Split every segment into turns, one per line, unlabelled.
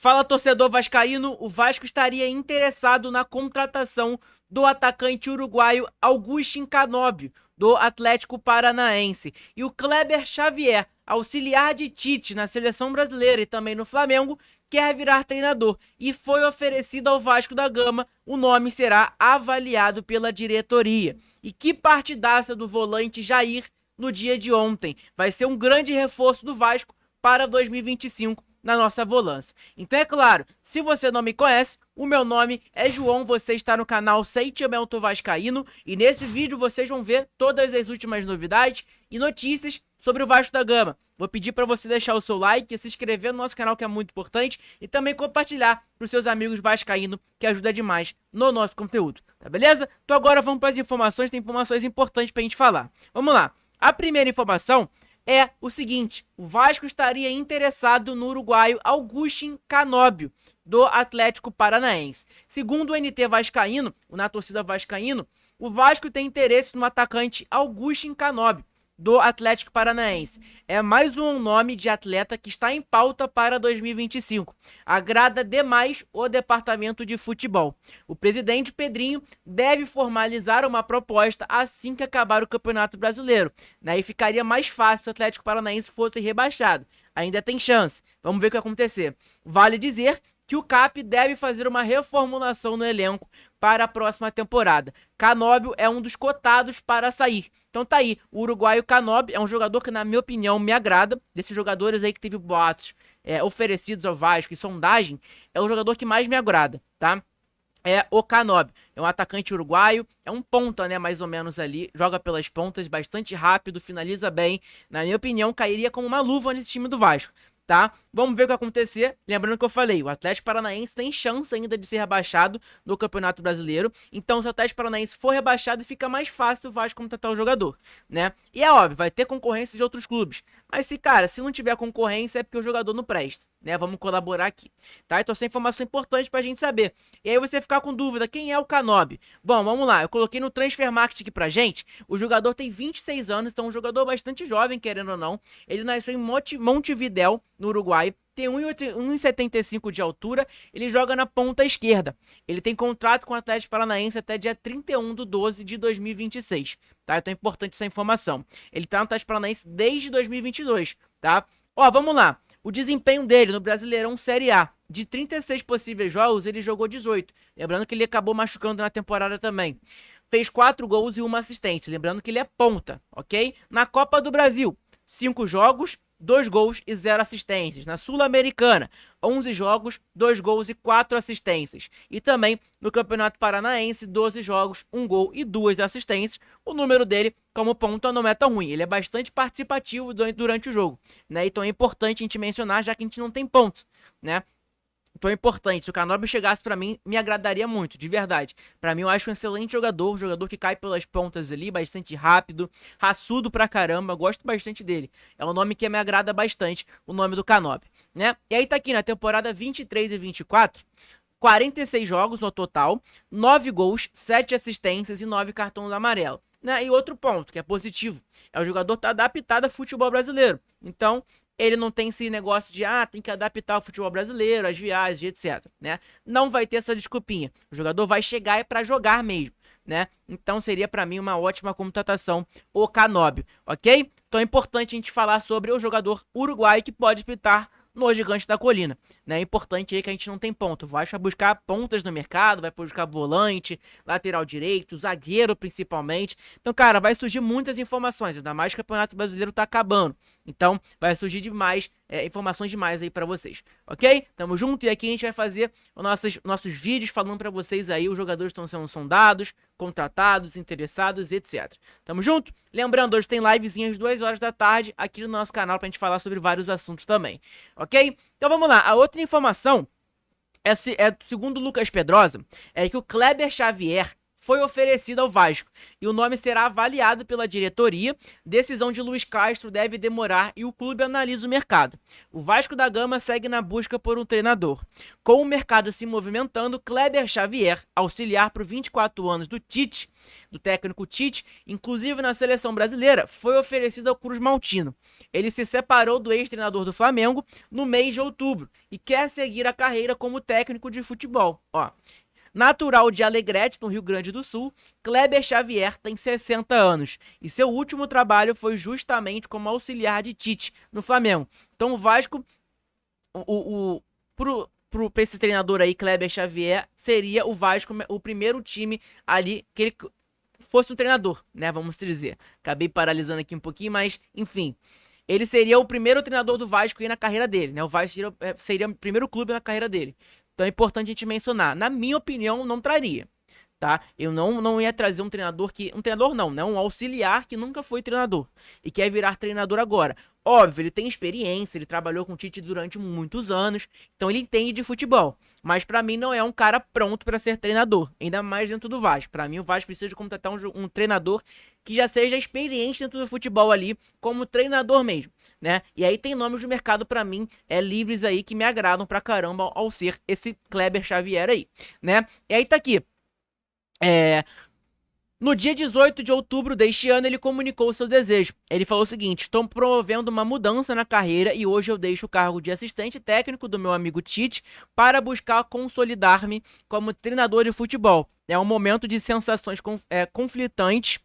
Fala, torcedor vascaíno, o Vasco estaria interessado na contratação do atacante uruguaio Agustín Canóbio, do Atlético Paranaense. E o Kleber Xavier, auxiliar de Tite na seleção brasileira e também no Flamengo, quer virar treinador e foi oferecido ao Vasco da Gama. O nome será avaliado pela diretoria. E que partidaça do volante Jair no dia de ontem. Vai ser um grande reforço do Vasco para 2025 na nossa volância. Então é claro, se você não me conhece, o meu nome é João, você está no canal Sentimento Vascaíno e nesse vídeo vocês vão ver todas as últimas novidades e notícias sobre o Vasco da Gama. Vou pedir para você deixar o seu like, se inscrever no nosso canal, que é muito importante, e também compartilhar para os seus amigos vascaínos, que ajuda demais no nosso conteúdo, tá beleza? Então agora vamos para as informações, tem informações importantes para a gente falar. Vamos lá, a primeira informação é o seguinte: o Vasco estaria interessado no uruguaio Agustín Canóbio, do Atlético Paranaense. Segundo o NT Vascaíno, na torcida vascaíno, o Vasco tem interesse no atacante Agustín Canóbio, do Atlético Paranaense. É mais um nome de atleta que está em pauta para 2025. Agrada demais o departamento de futebol. O presidente Pedrinho deve formalizar uma proposta assim que acabar o Campeonato Brasileiro, né? E ficaria mais fácil se o Atlético Paranaense fosse rebaixado. Ainda tem chance. Vamos ver o que vai acontecer. Vale dizer que o CAP deve fazer uma reformulação no elenco para a próxima temporada. Canóbio é um dos cotados para sair. Então tá aí, o uruguaio Canóbio é um jogador que, na minha opinião, me agrada. Desses jogadores aí que teve boatos oferecidos ao Vasco e sondagem, é o jogador que mais me agrada, tá? É o Canóbio, é um atacante uruguaio, é um ponta, né, mais ou menos ali, joga pelas pontas, bastante rápido, finaliza bem. Na minha opinião, cairia como uma luva nesse time do Vasco, tá? Vamos ver o que vai acontecer. Lembrando que eu falei, o Atlético Paranaense tem chance ainda de ser rebaixado no Campeonato Brasileiro. Então, se o Atlético Paranaense for rebaixado, fica mais fácil o Vasco contratar o jogador, né? E é óbvio, vai ter concorrência de outros clubes. Mas se não tiver concorrência, é porque o jogador não presta, né? Vamos colaborar aqui, tá? Então, essa é informação importante pra gente saber. E aí você ficar com dúvida, quem é o Canóbio? Bom, vamos lá, eu coloquei no Transfermarkt aqui pra gente. O jogador tem 26 anos, então é um jogador bastante jovem, querendo ou não. Ele nasceu em Montevidéu, no Uruguai, tem 1,75 de altura, ele joga na ponta esquerda. Ele tem contrato com o Atlético Paranaense até dia 31/12/2026, tá? Então é importante essa informação. Ele tá no Atlético Paranaense desde 2022, tá? Ó, vamos lá. O desempenho dele no Brasileirão Série A, de 36 possíveis jogos, ele jogou 18. Lembrando que ele acabou machucando na temporada também. Fez 4 gols e 1 assistência. Lembrando que ele é ponta, ok? Na Copa do Brasil, 5 jogos, 2 gols e 0 assistências. Na Sul-Americana, 11 jogos, 2 gols e 4 assistências. E também no Campeonato Paranaense, 12 jogos, 1 gol e 2 assistências. O número dele como ponta não é tão ruim. Ele é bastante participativo durante o jogo, né? Então é importante a gente mencionar, já que a gente não tem ponto, né? Então é importante, se o Canóbio chegasse pra mim, me agradaria muito, de verdade. Pra mim eu acho um excelente jogador, um jogador que cai pelas pontas ali, bastante rápido, raçudo pra caramba, gosto bastante dele. É um nome que me agrada bastante, o nome do Canóbio, né? E aí tá aqui na temporada 23 e 24, 46 jogos no total, 9 gols, 7 assistências e 9 cartões amarelos. Né? E outro ponto, que é positivo, é o jogador tá adaptado ao futebol brasileiro. Então, ele não tem esse negócio de, tem que adaptar o futebol brasileiro, as viagens, etc, né? Não vai ter essa desculpinha. O jogador vai chegar é pra jogar mesmo, né? Então seria pra mim uma ótima contratação o Canóbio, ok? Então é importante a gente falar sobre o jogador uruguaio que pode pintar no Gigante da Colina, né? É importante aí que a gente não tem ponto. Vai buscar pontas no mercado, vai buscar volante, lateral direito, zagueiro principalmente. Então, cara, vai surgir muitas informações, ainda mais que o Campeonato Brasileiro tá acabando. Então, vai surgir demais, informações demais aí pra vocês, ok? Tamo junto e aqui a gente vai fazer os nossos vídeos falando pra vocês aí, os jogadores estão sendo sondados, contratados, interessados, etc. Tamo junto? Lembrando, hoje tem livezinha às 2 horas da tarde aqui no nosso canal pra gente falar sobre vários assuntos também, ok? Então vamos lá, a outra informação segundo o Lucas Pedrosa, é que o Kleber Xavier foi oferecida ao Vasco e o nome será avaliado pela diretoria. Decisão de Luiz Castro deve demorar e o clube analisa o mercado. O Vasco da Gama segue na busca por um treinador. Com o mercado se movimentando, Kleber Xavier, auxiliar por 24 anos do Tite, do técnico Tite, inclusive na seleção brasileira, foi oferecido ao Cruz Maltino. Ele se separou do ex-treinador do Flamengo no mês de outubro e quer seguir a carreira como técnico de futebol. Natural de Alegrete, no Rio Grande do Sul, Kleber Xavier tem 60 anos e seu último trabalho foi justamente como auxiliar de Tite no Flamengo. Então o Vasco, para esse treinador aí, Kleber Xavier, seria o Vasco o primeiro time ali que ele fosse um treinador, né? Vamos dizer. Acabei paralisando aqui um pouquinho, mas enfim. Ele seria o primeiro treinador do Vasco aí na carreira dele, né? O Vasco seria o primeiro clube na carreira dele. Então é importante a gente mencionar. Na minha opinião, não traria, tá? Eu não ia trazer um treinador um treinador não, né? Um auxiliar que nunca foi treinador e quer virar treinador agora. Óbvio, ele tem experiência, ele trabalhou com o Tite durante muitos anos, então ele entende de futebol. Mas pra mim não é um cara pronto pra ser treinador, ainda mais dentro do Vasco. Pra mim o Vasco precisa de contratar um treinador que já seja experiente dentro do futebol ali, como treinador mesmo, né? E aí tem nomes do mercado pra mim, livres aí, que me agradam pra caramba ao ser esse Kleber Xavier aí, né? E aí tá aqui. No dia 18 de outubro deste ano, ele comunicou o seu desejo. Ele falou o seguinte: estou promovendo uma mudança na carreira e hoje eu deixo o cargo de assistente técnico do meu amigo Tite para buscar consolidar-me como treinador de futebol. É um momento de sensações conflitantes.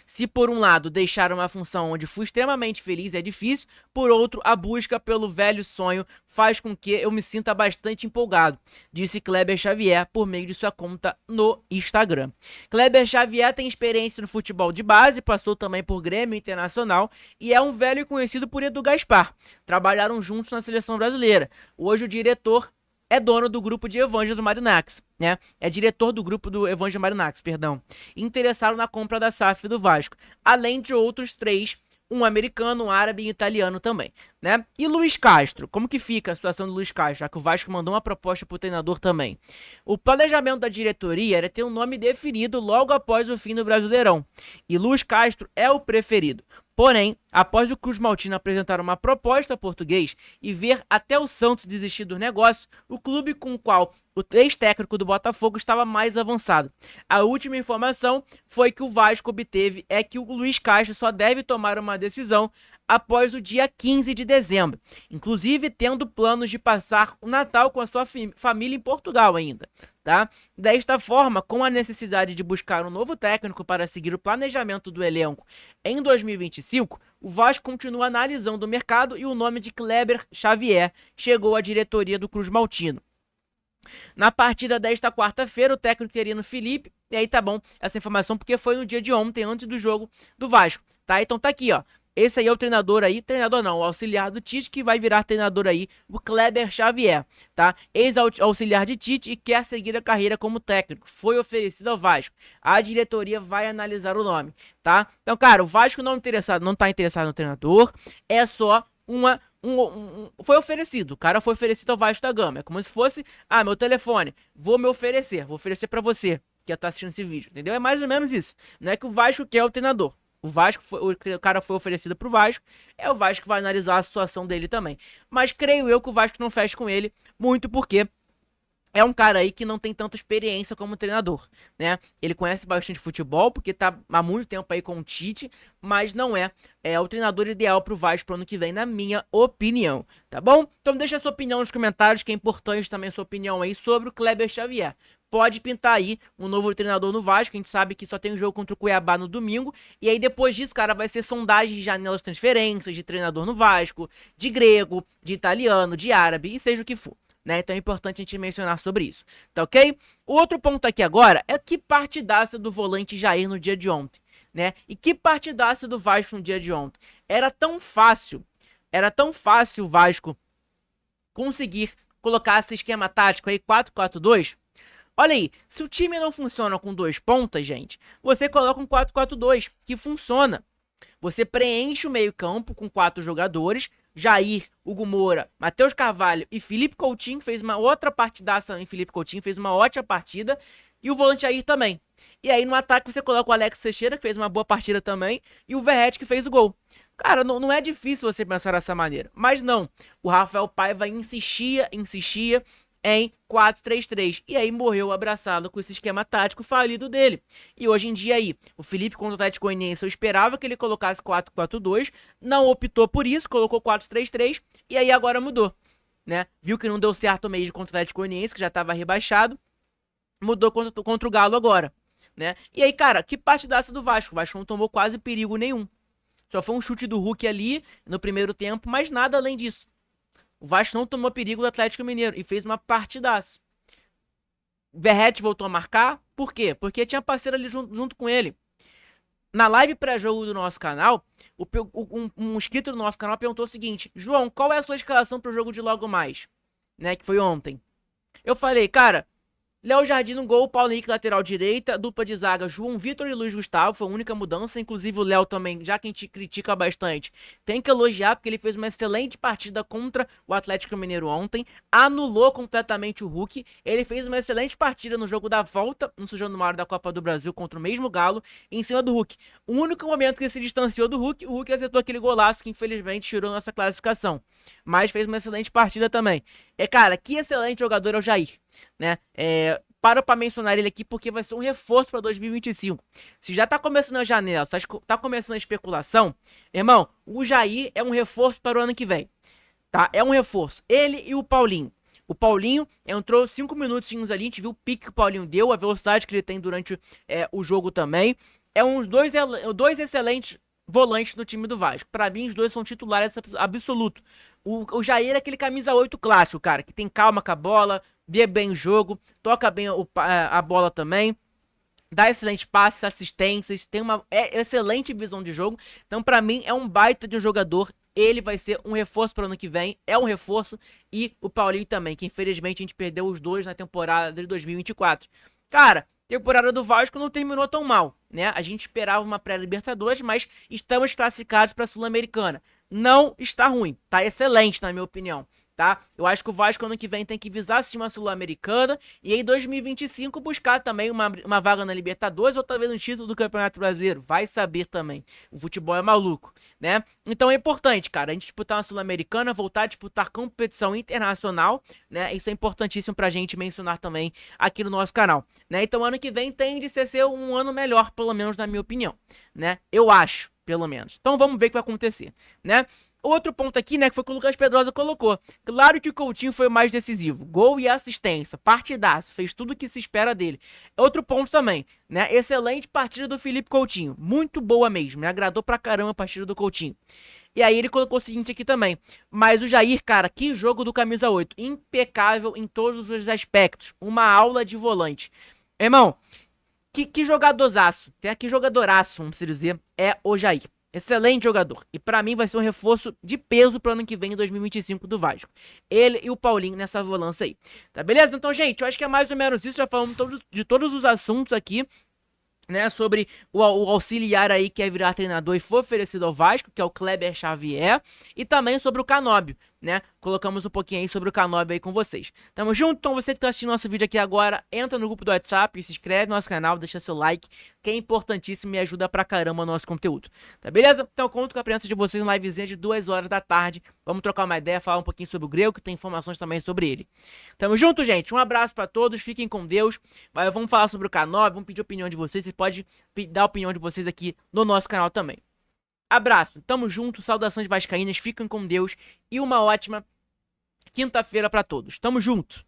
Se por um lado deixar uma função onde fui extremamente feliz é difícil, por outro a busca pelo velho sonho faz com que eu me sinta bastante empolgado, disse Kleber Xavier por meio de sua conta no Instagram. Kleber Xavier tem experiência no futebol de base, passou também por Grêmio Internacional e é um velho conhecido por Edu Gaspar. Trabalharam juntos na seleção brasileira. Hoje o diretor é dono do grupo de Evangelo Marinax, né? É diretor do grupo do Evangelo Marinax, perdão. Interessado na compra da SAF do Vasco, além de outros 3, um americano, um árabe e um italiano também, né? E Luiz Castro, como que fica a situação do Luiz Castro, já que o Vasco mandou uma proposta pro treinador também? O planejamento da diretoria era ter um nome definido logo após o fim do Brasileirão, e Luiz Castro é o preferido. Porém, após o Cruz Maltino apresentar uma proposta português e ver até o Santos desistir do negócio, o clube com o qual o ex-técnico do Botafogo estava mais avançado. A última informação foi que o Vasco obteve é que o Luiz Castro só deve tomar uma decisão após o dia 15 de dezembro, inclusive tendo planos de passar o Natal com a sua família em Portugal ainda, tá? Desta forma, com a necessidade de buscar um novo técnico para seguir o planejamento do elenco em 2025, o Vasco continua analisando o mercado e o nome de Kleber Xavier chegou à diretoria do Cruz Maltino. Na partida desta quarta-feira, o técnico teria no Felipe, e aí tá bom essa informação porque foi no dia de ontem, antes do jogo do Vasco, tá? Então tá aqui, ó. Esse aí é o treinador aí, treinador não, o auxiliar do Tite, que vai virar treinador aí, o Kleber Xavier, tá? Ex-auxiliar de Tite e quer seguir a carreira como técnico. Foi oferecido ao Vasco. A diretoria vai analisar o nome, tá? Então, cara, o Vasco não tá interessado no treinador, é só foi oferecido, o cara foi oferecido ao Vasco da Gama. É como se fosse, meu telefone, vou oferecer pra você que tá assistindo esse vídeo, entendeu? É mais ou menos isso. Não é que o Vasco quer o treinador. O cara foi oferecido pro Vasco, é o Vasco que vai analisar a situação dele também. Mas creio eu que o Vasco não fecha com ele, muito porque é um cara aí que não tem tanta experiência como treinador, né? Ele conhece bastante futebol, porque tá há muito tempo aí com o Tite, mas não é o treinador ideal pro Vasco pro ano que vem, na minha opinião, tá bom? Então deixa a sua opinião nos comentários, que é importante também a sua opinião aí sobre o Kleber Xavier. Pode pintar aí um novo treinador no Vasco, a gente sabe que só tem um jogo contra o Cuiabá no domingo, e aí depois disso, cara, vai ser sondagem de janelas de transferências, de treinador no Vasco, de grego, de italiano, de árabe, e seja o que for, né? Então é importante a gente mencionar sobre isso, tá ok? O outro ponto aqui agora é que partidaça do volante Jair no dia de ontem, né? E que partidaça do Vasco no dia de ontem. Era tão fácil o Vasco conseguir colocar esse esquema tático aí, 4-4-2. Olha aí, se o time não funciona com 2 pontas, gente, você coloca um 4-4-2, que funciona. Você preenche o meio-campo com 4 jogadores, Jair, Hugo Moura, Matheus Carvalho e Felipe Coutinho, fez uma outra partidaça também, Felipe Coutinho fez uma ótima partida, e o volante Jair também. E aí no ataque você coloca o Alex Teixeira, que fez uma boa partida também, e o Verratti, que fez o gol. Cara, não é difícil você pensar dessa maneira. Mas não, o Rafael Paiva insistia em 4-3-3. E aí morreu abraçado com esse esquema tático falido dele. E hoje em dia aí, o Felipe contra o Atlético Goianiense, eu esperava que ele colocasse 4-4-2, não optou por isso, colocou 4-3-3, e aí agora mudou, né? Viu que não deu certo mesmo contra o Atlético Goianiense, que já estava rebaixado, mudou contra o Galo agora, né? E aí, cara, que partidaça do Vasco. O Vasco não tomou quase perigo nenhum. Só foi um chute do Hulk ali no primeiro tempo, mas nada além disso. O Vasco não tomou perigo do Atlético Mineiro e fez uma partidaça. Verratti voltou a marcar. Por quê? Porque tinha parceiro ali junto com ele. Na live pré-jogo do nosso canal, um inscrito do nosso canal perguntou o seguinte: João, qual é a sua escalação pro jogo de logo mais? Né, que foi ontem. Eu falei, cara, Léo Jardim no gol, Paulo Henrique lateral direita, dupla de zaga João Vitor e Luiz Gustavo, foi a única mudança, inclusive o Léo também, já que a gente critica bastante, tem que elogiar porque ele fez uma excelente partida contra o Atlético Mineiro ontem, anulou completamente o Hulk, ele fez uma excelente partida no jogo da volta, no São Januário da Copa do Brasil contra o mesmo Galo, em cima do Hulk. O único momento que ele se distanciou do Hulk, o Hulk acertou aquele golaço que infelizmente tirou nossa classificação, mas fez uma excelente partida também. Cara, que excelente jogador é o Jair, né? Paro pra mencionar ele aqui porque vai ser um reforço pra 2025. Se já tá começando a janela, tá começando a especulação, irmão, o Jair é um reforço para o ano que vem, tá? É um reforço. Ele e o Paulinho. O Paulinho entrou 5 minutinhos ali, a gente viu o pique que o Paulinho deu, a velocidade que ele tem durante o jogo também. Uns dois excelentes volantes no time do Vasco. Pra mim, os dois são titulares absoluto. O Jair é aquele camisa 8 clássico, cara, que tem calma com a bola, vê bem o jogo, toca bem a bola também, dá excelentes passes, assistências, tem uma excelente visão de jogo. Então, pra mim, é um baita de um jogador. Ele vai ser um reforço para o ano que vem, é um reforço, e o Paulinho também, que infelizmente a gente perdeu os dois na temporada de 2024. Cara, temporada do Vasco não terminou tão mal, né? A gente esperava uma pré-Libertadores, mas estamos classificados para a Sul-Americana. Não está ruim, tá excelente na minha opinião, tá? Eu acho que o Vasco ano que vem tem que visar sim uma Sul-Americana e em 2025 buscar também uma vaga na Libertadores ou talvez um título do Campeonato Brasileiro. Vai saber também. O futebol é maluco, né? Então é importante, cara, a gente disputar uma Sul-Americana, voltar a disputar competição internacional, né? Isso é importantíssimo pra gente mencionar também aqui no nosso canal, né? Então ano que vem tende a ser um ano melhor, pelo menos na minha opinião, né? Eu acho, pelo menos. Então vamos ver o que vai acontecer, né? Outro ponto aqui, né, que foi o que o Lucas Pedrosa colocou. Claro que o Coutinho foi o mais decisivo. Gol e assistência, partidaço, fez tudo o que se espera dele. Outro ponto também, né, excelente partida do Felipe Coutinho. Muito boa mesmo, me agradou pra caramba a partida do Coutinho. E aí ele colocou o seguinte aqui também. Mas o Jair, cara, que jogo do camisa 8. Impecável em todos os aspectos. Uma aula de volante. Irmão, que jogadorzaço, que jogadoraço, vamos dizer, é o Jair. Excelente jogador. E pra mim vai ser um reforço de peso pro ano que vem, em 2025, do Vasco. Ele e o Paulinho nessa volância aí. Tá beleza? Então, gente, eu acho que é mais ou menos isso. Já falamos de todos os assuntos aqui, né, sobre o auxiliar aí que é virar treinador e foi oferecido ao Vasco, que é o Kleber Xavier, e também sobre o Canóbio, né, colocamos um pouquinho aí sobre o Canóbio aí com vocês. Tamo junto, então você que tá assistindo nosso vídeo aqui agora, entra no grupo do WhatsApp, se inscreve no nosso canal, deixa seu like, que é importantíssimo e ajuda pra caramba o nosso conteúdo, tá beleza? Então eu conto com a presença de vocês em livezinha de 2 horas da tarde, vamos trocar uma ideia, falar um pouquinho sobre o Grego, que tem informações também sobre ele. Tamo junto, gente, um abraço pra todos, fiquem com Deus, vamos falar sobre o Canóbio, vamos pedir a opinião de vocês, você pode dar a opinião de vocês aqui no nosso canal também. Abraço, tamo junto, saudações vascaínas, fiquem com Deus e uma ótima quinta-feira pra todos. Tamo junto!